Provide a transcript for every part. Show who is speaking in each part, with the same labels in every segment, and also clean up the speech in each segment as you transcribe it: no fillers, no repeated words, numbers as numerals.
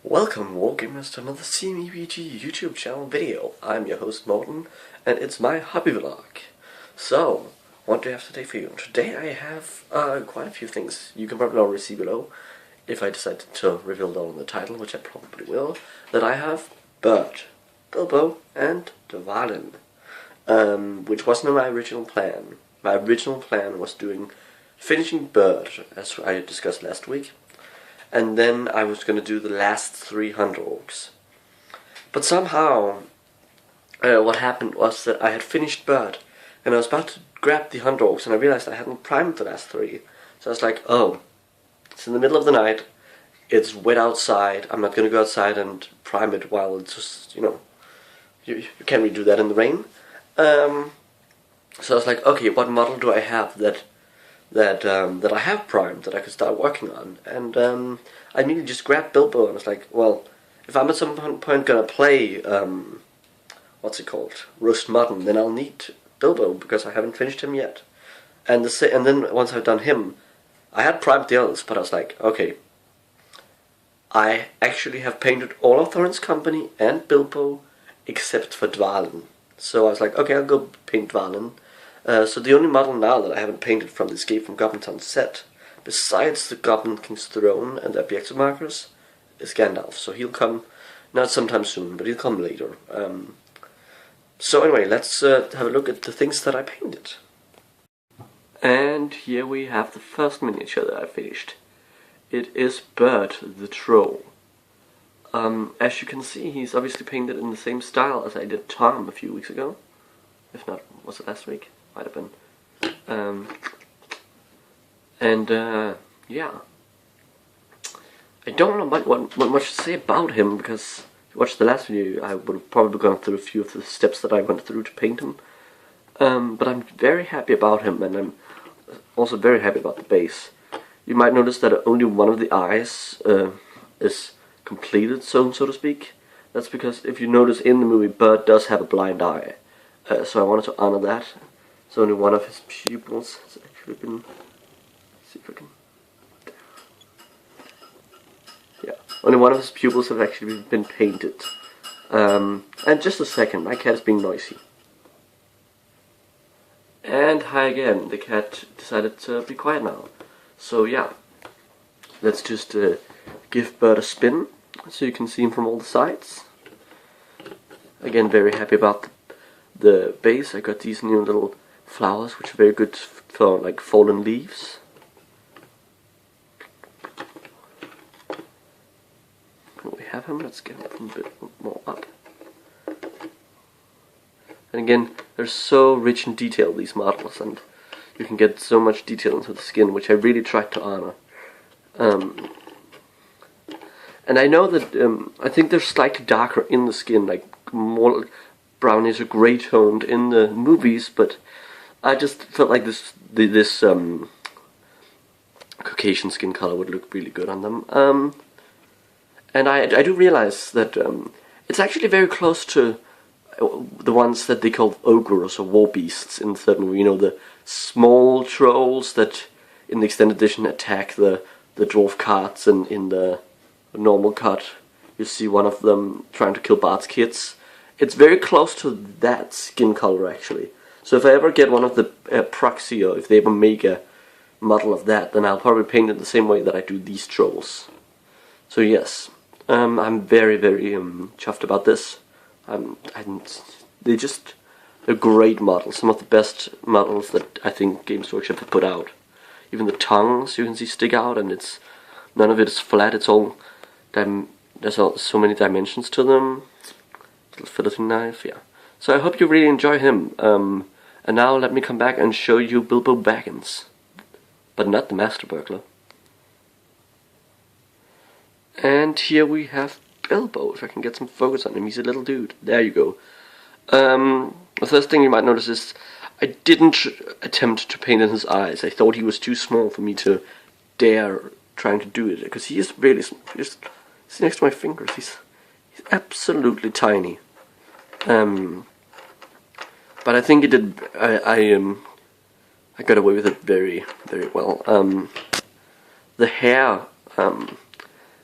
Speaker 1: Welcome, Wargamers, to another CMEPG YouTube channel video. I'm your host, Morten, and it's my hobby vlog. So, what do I have today for you? Today I have quite a few things. You can probably already see below, if I decide to reveal that on the title, which I probably will, that I have Bert, Bilbo, and Dwalin, which wasn't my original plan. My original plan was finishing Bert, as I discussed last week, and then I was going to do the last 300 orcs. But somehow, what happened was that I had finished Bert, and I was about to grab the 100 orcs, and I realized I hadn't primed the last 3. So I was like, oh, it's in the middle of the night, it's wet outside, I'm not going to go outside and prime it while it's just, you can't really do that in the rain. So I was like, okay, what model do I have that I have primed that I could start working on? And I immediately just grabbed Bilbo and was like, well, if I'm at some point gonna play what's it called, Roast Mutton, then I'll need Bilbo because I haven't finished him yet. And then once I've done him, I had primed the others, but I was like, okay, I actually have painted all of Thorin's company and Bilbo except for Dwalin. So I was like, okay, I'll go paint Dwalin. So the only model now that I haven't painted from the Escape from Goblin Town set, besides the Goblin King's Throne and the objective markers, is Gandalf. So he'll come, not sometime soon, but he'll come later. So anyway, let's have a look at the things that I painted. And here we have the first miniature that I finished. It is Bert the Troll. As you can see, he's obviously painted in the same style as I did Tom a few weeks ago. If not, was it last week? Might have been. Yeah. I don't know what much to say about him, because if you watched the last video, I would have probably gone through a few of the steps that I went through to paint him. But I'm very happy about him, and I'm also very happy about the base. You might notice that only one of the eyes is completed, so to speak. That's because, if you notice in the movie, Bert does have a blind eye. So I wanted to honor that. So only one of his pupils has actually been... Let's see if I can... Yeah, only one of his pupils have actually been painted. And just a second, my cat is being noisy. And hi again, the cat decided to be quiet now. So yeah, let's just give Bert a spin, so you can see him from all the sides. Again, very happy about the base. I got these new little flowers, which are very good for like fallen leaves. We have him. Let's get him a bit more up. And again, they're so rich in detail, these models, and you can get so much detail into the skin, which I really tried to honor. And I know that I think they're slightly darker in the skin, like more brownish or grey toned in the movies, but I just felt like this Caucasian skin color would look really good on them. And I do realize that it's actually very close to the ones that they call ogres or war beasts in the third movie. You know, the small trolls that in the extended edition attack the dwarf carts, and in the normal cut you see one of them trying to kill Bart's kids. It's very close to that skin color, actually. So if I ever get one of the proxy, or if they ever make a model of that, then I'll probably paint it the same way that I do these trolls. So yes, I'm very, very chuffed about this. They're just a great model. Some of the best models that I think Games Workshop have put out. Even the tongues you can see stick out, and none of it is flat. It's all there's so many dimensions to them. Little filleting knife, yeah. So I hope you really enjoy him. And now let me come back and show you Bilbo Baggins, but not the Master Burglar. And here we have Bilbo. If I can get some focus on him, he's a little dude. There you go. The first thing you might notice is I didn't attempt to paint in his eyes. I thought he was too small for me to dare trying to do it, because he is really small. He's next to my fingers. He's absolutely tiny. But I think it did. I got away with it very, very well. The hair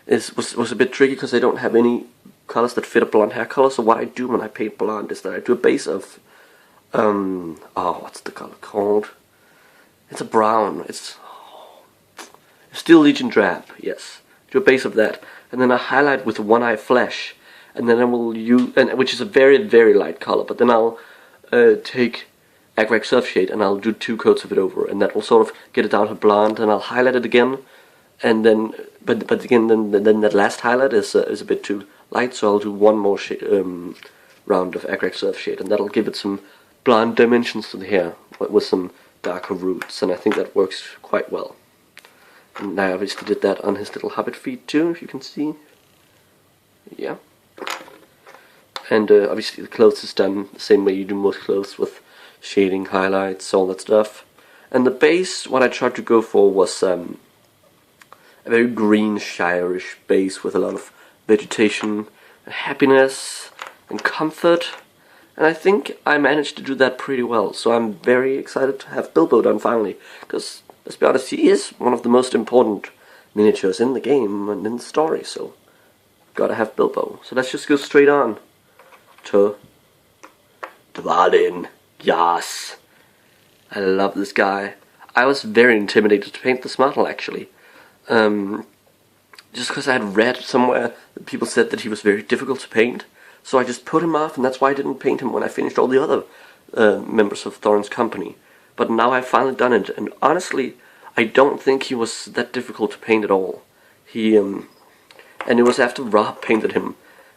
Speaker 1: was a bit tricky because I don't have any colors that fit a blonde hair color. So what I do when I paint blonde is that I do a base of what's the color called? It's a brown. It's Steel Legion drab. Yes, do a base of that, and then I highlight with One Eye Flesh, and then I will use, which is a very very light color. But then I'll take Agrek Surf Shade and I'll do 2 coats of it over, and that will sort of get it down to blonde. And I'll highlight it again, and then but again then that last highlight is a bit too light, so I'll do one more round of Agrek Surf Shade, and that'll give it some blonde dimensions to the hair with some darker roots, and I think that works quite well. And I obviously did that on his little hobbit feet too, if you can see. Yeah. And obviously the clothes is done the same way you do most clothes, with shading, highlights, all that stuff. And the base, what I tried to go for was a very green, shire-ish base with a lot of vegetation, and happiness, and comfort. And I think I managed to do that pretty well, so I'm very excited to have Bilbo done finally, because, let's be honest, he is one of the most important miniatures in the game and in the story, so gotta have Bilbo. So let's just go straight on to Dwalin. Yes! I love this guy. I was very intimidated to paint this model, actually. Just because I had read somewhere that people said that he was very difficult to paint. So I just put him off, and that's why I didn't paint him when I finished all the other members of Thorin's company. But now I've finally done it, and honestly, I don't think he was that difficult to paint at all. He, and it was after Rob painted him,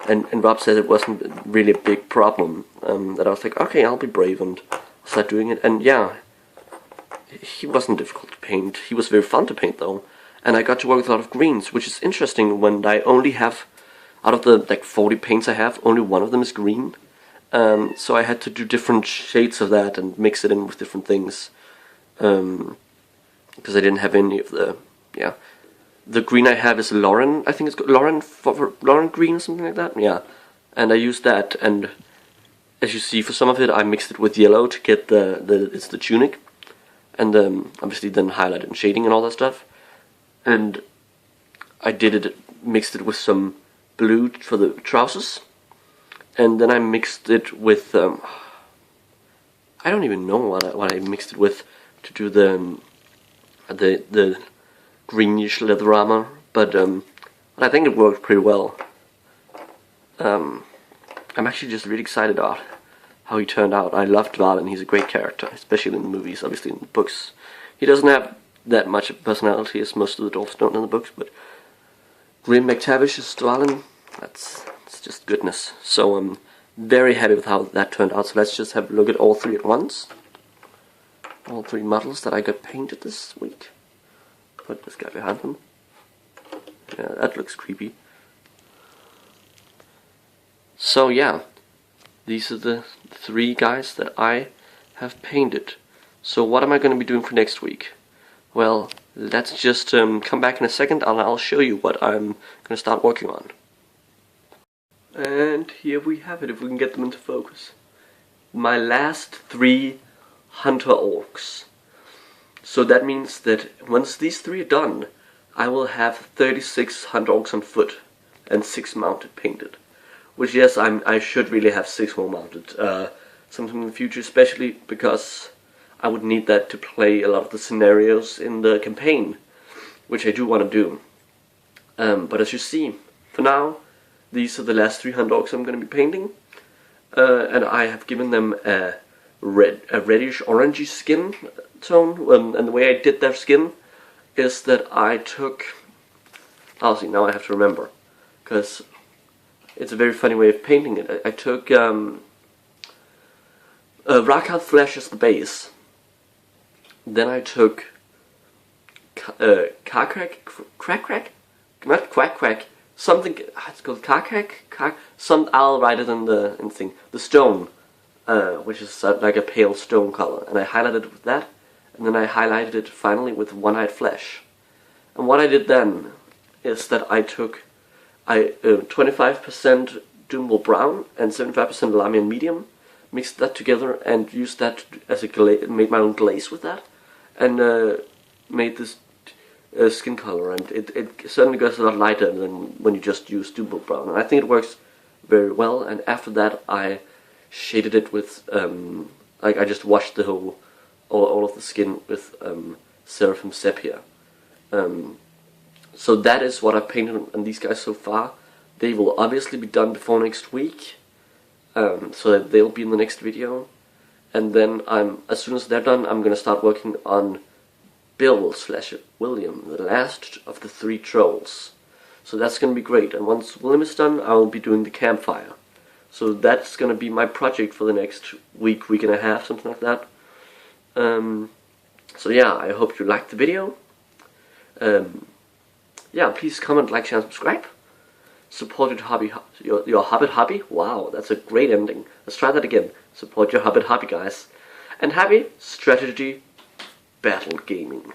Speaker 1: and Rob said it wasn't really a big problem, that I was like, okay, I'll be brave and start doing it. And yeah, he wasn't difficult to paint. He was very fun to paint, though, and I got to work with a lot of greens, which is interesting when I only have, out of the like 40 paints I have, only one of them is green. So I had to do different shades of that and mix it in with different things, because I didn't have any of the, yeah. The green I have is Lauren, I think it's Lauren green or something like that, yeah. And I used that, and as you see, for some of it I mixed it with yellow to get it's the tunic, and obviously then highlighted and shading and all that stuff. And I mixed it with some blue for the trousers, and then I mixed it with I don't even know what I mixed it with to do the greenish leather armor, but I think it worked pretty well. I'm actually just really excited about how he turned out. I love Dwalin. He's a great character, especially in the movies. Obviously in the books he doesn't have that much of a personality as most of the dwarves don't in the books, but Grim McTavish is Dwalin. It's just goodness. So I'm very happy with how that turned out. So let's just have a look at all 3 at once. All 3 models that I got painted this week. Put this guy behind them. Yeah, that looks creepy. So yeah, these are the 3 guys that I have painted. So what am I going to be doing for next week? Well, let's just come back in a second and I'll show you what I'm going to start working on. And here we have it, if we can get them into focus. My last 3 hunter orcs. So that means that once these 3 are done, I will have 36 hunter orcs on foot and 6 mounted painted. Which, yes, I should really have 6 more mounted sometime in the future, especially because I would need that to play a lot of the scenarios in the campaign, which I do want to do. But as you see, for now, these are the last 3 hunter orcs I'm going to be painting, and I have given them a reddish orangey skin tone, and the way I did their skin is that I took, see, now I have to remember, because it's a very funny way of painting it. I took Rakhath flesh as the base, then I took something, it's called I'll write it in the thing, the stone, which is like a pale stone color, and I highlighted it with that, and then I highlighted it finally with one-eyed flesh. And what I did then is that I took 25% Doomable Brown and 75% Lamian Medium, mixed that together and used that as a made my own glaze with that, and made this skin color, and it certainly goes a lot lighter than when you just use Bilbo brown. And I think it works very well. And after that, I shaded it with I just washed the whole all of the skin with Seraphim Sepia. So that is what I've painted on these guys so far. They will obviously be done before next week, so that they'll be in the next video. And then as soon as they're done, I'm gonna start working on Bill/William, the last of the 3 trolls. So that's gonna be great. And once William is done, I'll be doing the campfire. So that's gonna be my project for the next week and a half, something like that. So yeah, I hope you liked the video. Yeah, please comment, like, share, and subscribe. Support your hobby, your Hobbit hobby. Wow, that's a great ending. Let's try that again. Support your Hobbit hobby, guys. And happy strategy battle gaming.